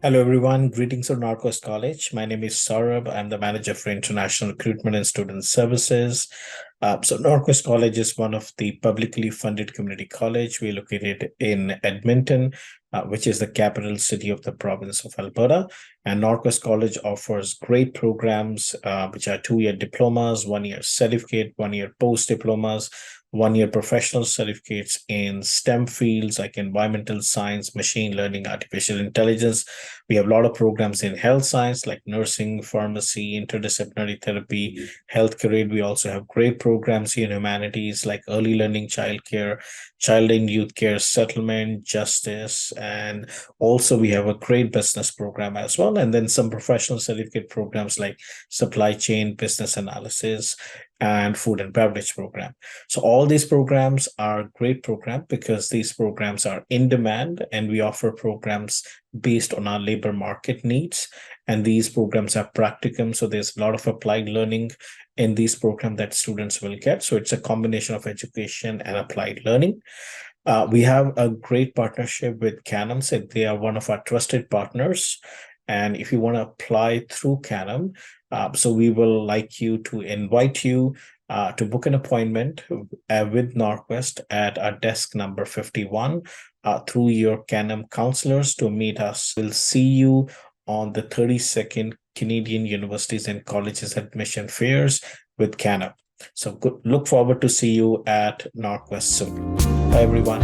Hello, everyone. Greetings from Northwest College. My name is Saurabh. I'm the manager for international recruitment and student services. Northwest College is one of the publicly funded community college. We're located in Edmonton, which is the capital city of the province of Alberta. And Northwest College offers great programs, which are 2-year diplomas, 1-year certificate, 1-year post diplomas, 1-year professional certificates in STEM fields like environmental science, machine learning, artificial intelligence. We have a lot of programs in health science like nursing, pharmacy, interdisciplinary therapy, healthcare aid. We also have great programs in humanities like early learning, childcare, child and youth care, settlement, justice, and also we have a great business program as well. And then some professional certificate programs like supply chain, business analysis, and food and beverage program. So all these programs are great programs because these programs are in demand and we offer programs based on our labor market needs. And these programs are practicum. So there's a lot of applied learning in these programs that students will get. So it's a combination of education and applied learning. We have a great partnership with Canam. So they are one of our trusted partners. And if you want to apply through Canam, so we will like you to invite you to book an appointment with Northwest at our desk number 51 through your Canam counselors to meet us. We'll see you on the 32nd Canadian Universities and Colleges Admission Fairs with Canam. So look forward to see you at Northwest soon. Bye, everyone.